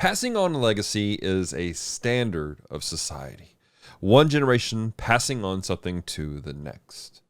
Passing on a legacy is a standard of society. One generation passing on something to the next.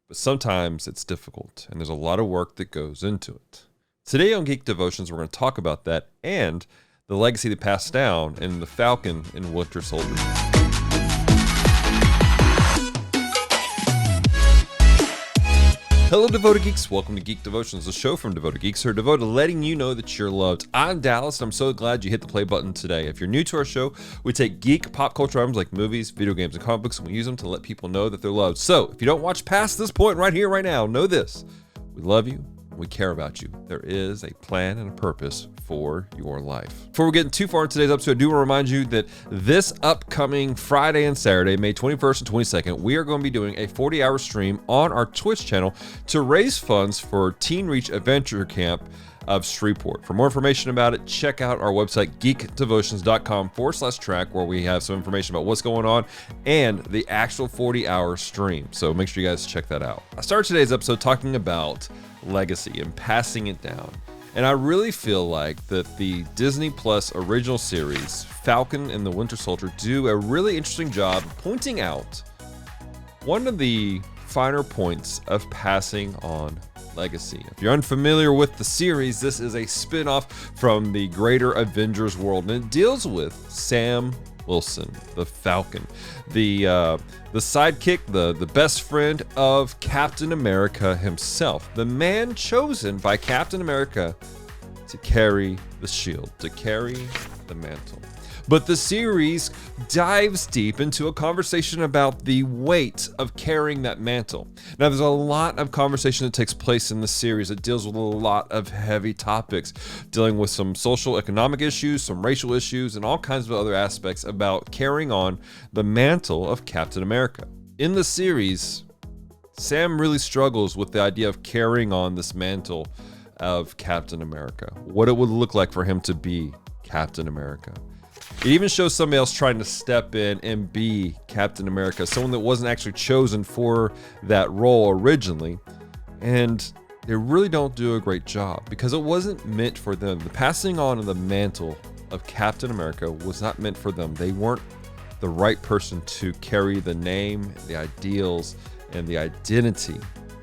But sometimes it's difficult, and there's a lot of work that goes into it. Today on Geek Devotions, we're going to talk about that and the legacy that passed down in the Falcon and Winter Soldier. Hello, Devoted Geeks. Welcome to Geek Devotions, the show from Devoted Geeks who are devoted to letting you know that you're loved. I'm Dallas, and I'm so glad you hit the play button today. If you're new to our show, we take geek pop culture items like movies, video games, and comic books, and we use them to let people know that they're loved. So, if you don't watch past this point right here, right now, know this. We love you. We care about you. There is a plan and a purpose for your life. Before we get too far in today's episode, I do want to remind you that this upcoming Friday and Saturday, May 21st and 22nd, we are going to be doing a 40-hour stream on our Twitch channel to raise funds for Teen Reach Adventure Camp of Shreveport. For more information about it, check out our website, geekdevotions.com/track, where we have some information about what's going on and the actual 40-hour stream. So make sure you guys check that out. I started today's episode talking about legacy and passing it down. And I really feel like that the Disney Plus original series, Falcon and the Winter Soldier, do a really interesting job pointing out one of the finer points of passing on legacy. If you're unfamiliar with the series, this is a spin-off from the greater Avengers world, and it deals with Sam Wilson, the Falcon, the sidekick, the best friend of Captain America himself, the man chosen by Captain America to carry the shield, to carry the mantle. But the series dives deep into a conversation about the weight of carrying that mantle. Now, there's a lot of conversation that takes place in the series that deals with a lot of heavy topics, dealing with some social, economic issues, some racial issues, and all kinds of other aspects about carrying on the mantle of Captain America. In the series, Sam really struggles with the idea of carrying on this mantle of Captain America, what it would look like for him to be Captain America. It even shows somebody else trying to step in and be Captain America, someone that wasn't actually chosen for that role originally. And they really don't do a great job because it wasn't meant for them. The passing on of the mantle of Captain America was not meant for them. They weren't the right person to carry the name, the ideals, and the identity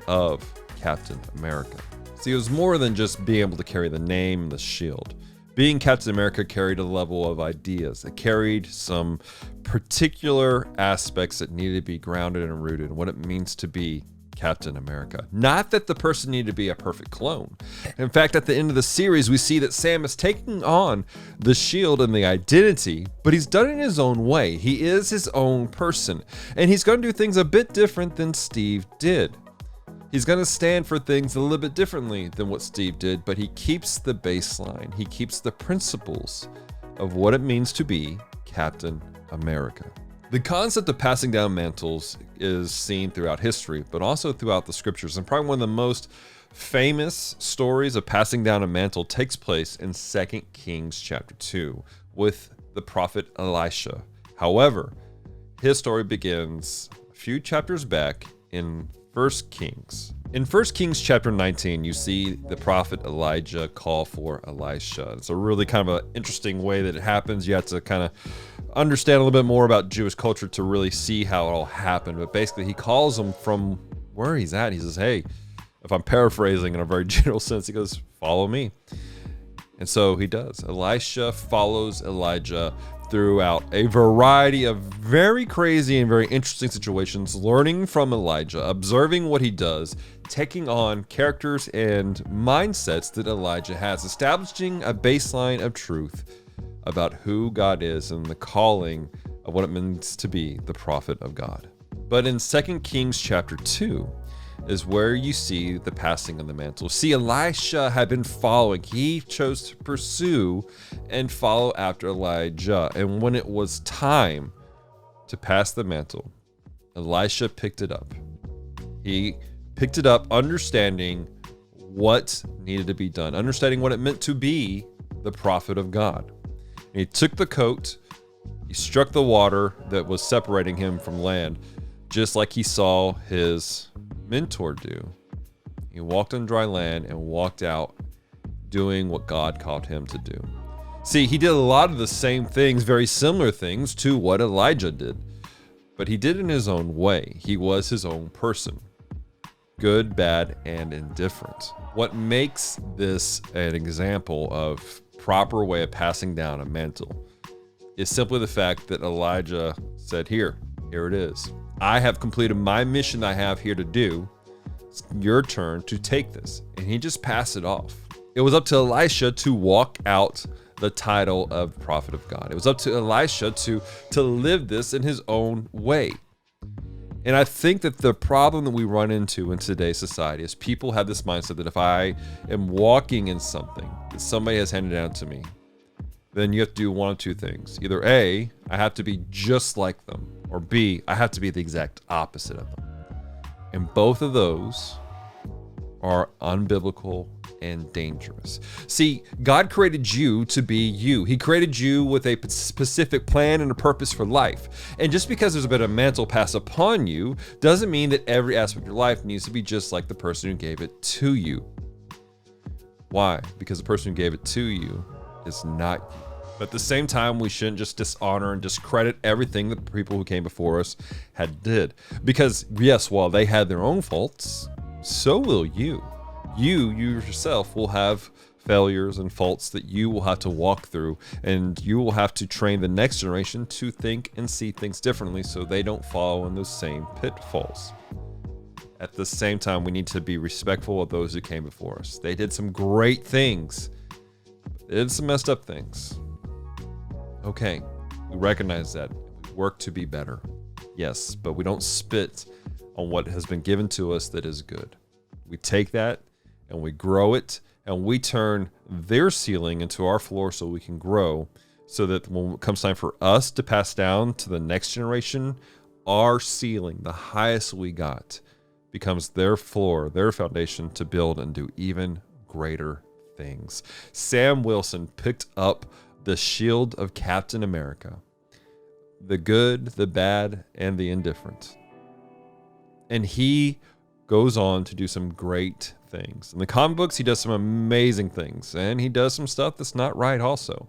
of Captain America. See, it was more than just being able to carry the name and the shield. Being Captain America carried a level of ideas. It carried some particular aspects that needed to be grounded and rooted in what it means to be Captain America. Not that the person needed to be a perfect clone. In fact, at the end of the series, we see that Sam is taking on the shield and the identity, but he's done it in his own way. He is his own person, and he's going to do things a bit different than Steve did. He's going to stand for things a little bit differently than what Steve did, but he keeps the baseline. He keeps the principles of what it means to be Captain America. The concept of passing down mantles is seen throughout history, but also throughout the scriptures. And probably one of the most famous stories of passing down a mantle takes place in 2 Kings chapter 2 with the prophet Elisha. However, his story begins a few chapters back in 1 Kings. In 1 Kings chapter 19, you see the prophet Elijah call for Elisha. It's a really kind of an interesting way that it happens. You have to kind of understand a little bit more about Jewish culture to really see how it all happened. But basically, he calls him from where he's at. He says, hey, if I'm paraphrasing in a very general sense, he goes, follow me. And so he does. Elisha follows Elijah throughout a variety of very crazy and very interesting situations, learning from Elijah, observing what he does, taking on characters and mindsets that Elijah has, establishing a baseline of truth about who God is and the calling of what it means to be the prophet of God. But in 2 Kings chapter 2 is where you see the passing of the mantle. See, Elisha had been following. He chose to pursue and follow after Elijah. And when it was time to pass the mantle, Elisha picked it up. He picked it up understanding what needed to be done, understanding what it meant to be the prophet of God. And he took the coat, he struck the water that was separating him from land, just like he saw his mentor do. He walked on dry land and walked out doing what God called him to do. See, he did a lot of the same things, very similar things to what Elijah did. But he did it in his own way. He was his own person. Good, bad, and indifferent. What makes this an example of proper way of passing down a mantle is simply the fact that Elijah said, here it is. I have completed my mission I have here to do. It's your turn to take this. And he just passed it off. It was up to Elisha to walk out the title of prophet of God. It was up to Elisha to live this in his own way. And I think that the problem that we run into in today's society is people have this mindset that if I am walking in something that somebody has handed down to me, then you have to do one of two things. Either A, I have to be just like them, or B, I have to be the exact opposite of them. And both of those are unbiblical and dangerous. See, God created you to be you. He created you with a specific plan and a purpose for life. And just because there's been a mantle passed upon you doesn't mean that every aspect of your life needs to be just like the person who gave it to you. Why? Because the person who gave it to you is not you. But at the same time, we shouldn't just dishonor and discredit everything that the people who came before us had did. Because yes, while they had their own faults, so will you. You yourself will have failures and faults that you will have to walk through, and you will have to train the next generation to think and see things differently so they don't fall in those same pitfalls. At the same time, we need to be respectful of those who came before us. They did some great things. They did some messed up things. Okay, we recognize that. We work to be better. Yes, but we don't spit on what has been given to us that is good. We take that and we grow it, and we turn their ceiling into our floor so we can grow, so that when it comes time for us to pass down to the next generation, our ceiling, the highest we got, becomes their floor, their foundation to build and do even greater things. Sam Wilson picked up the shield of Captain America, the good, the bad, and the indifferent. And he goes on to do some great things. In the comic books, he does some amazing things, and he does some stuff that's not right also.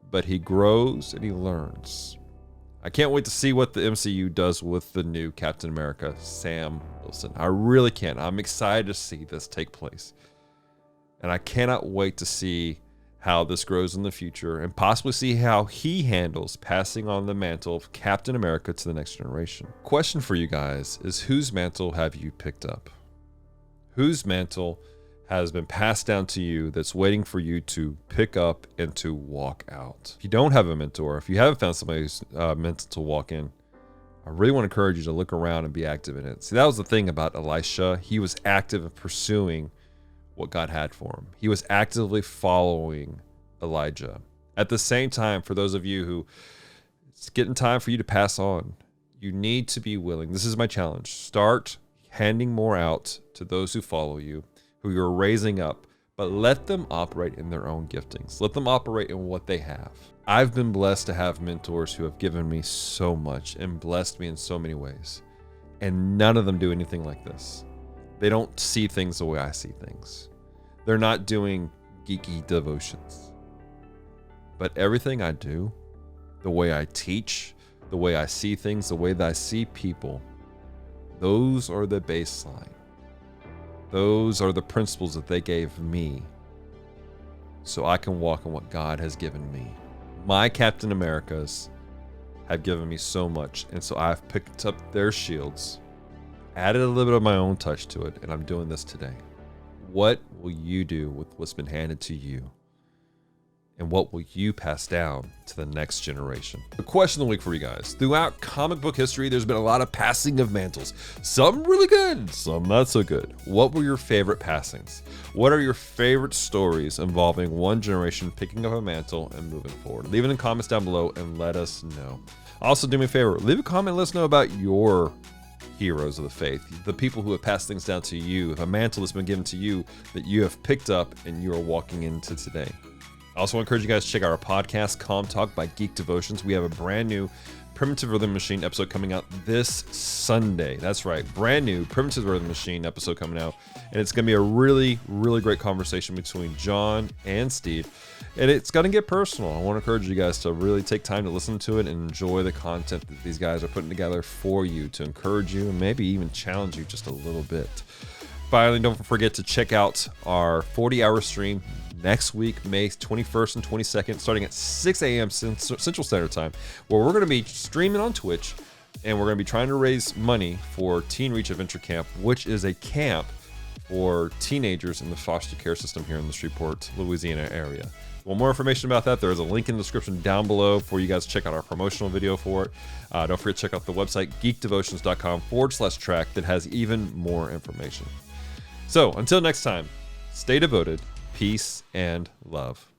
But he grows and he learns. I can't wait to see what the MCU does with the new Captain America, Sam Wilson. I really can't. I'm excited to see this take place. And I cannot wait to see how this grows in the future, and possibly see how he handles passing on the mantle of Captain America to the next generation. Question for you guys is, whose mantle have you picked up? Whose mantle has been passed down to you that's waiting for you to pick up and to walk out? If you don't have a mentor, if you haven't found somebody who's mental to walk in, I really want to encourage you to look around and be active in it. See, that was the thing about Elisha. He was active in pursuing what God had for him. He was actively following Elijah. At the same time, for those of you who it's getting time for you to pass on, you need to be willing. This is my challenge. Start handing more out to those who follow you, who you're raising up, but let them operate in their own giftings. Let them operate in what they have. I've been blessed to have mentors who have given me so much and blessed me in so many ways, and none of them do anything like this. They don't see things the way I see things. They're not doing geeky devotions. But everything I do, the way I teach, the way I see things, the way that I see people, those are the baseline. Those are the principles that they gave me so I can walk in what God has given me. My Captain Americas have given me so much, and so I've picked up their shields, added a little bit of my own touch to it, and I'm doing this today. What will you do with what's been handed to you? And what will you pass down to the next generation? The question of the week for you guys. Throughout comic book history, there's been a lot of passing of mantles. Some really good, some not so good. What were your favorite passings? What are your favorite stories involving one generation picking up a mantle and moving forward? Leave it in the comments down below and let us know. Also, do me a favor, leave a comment and let us know about your heroes of the faith, the people who have passed things down to you, a mantle that's been given to you that you have picked up and you are walking into today. I also want to encourage you guys to check out our podcast, Comm Talk by Geek Devotions. We have a brand new Primitive Rhythm Machine episode coming out this Sunday. That's right, brand new Primitive Rhythm Machine episode coming out. And it's going to be a really, really great conversation between John and Steve. And it's going to get personal. I want to encourage you guys to really take time to listen to it and enjoy the content that these guys are putting together for you to encourage you and maybe even challenge you just a little bit. Finally, don't forget to check out our 40-hour stream next week, May 21st and 22nd, starting at 6 a.m. Central Standard Time, where we're going to be streaming on Twitch, and we're going to be trying to raise money for Teen Reach Adventure Camp, which is a camp for teenagers in the foster care system here in the Shreveport, Louisiana area. Want more information about that? There is a link in the description down below for you guys to check out our promotional video for it. Don't forget to check out the website, geekdevotions.com/track, that has even more information. So until next time, stay devoted, peace, and love.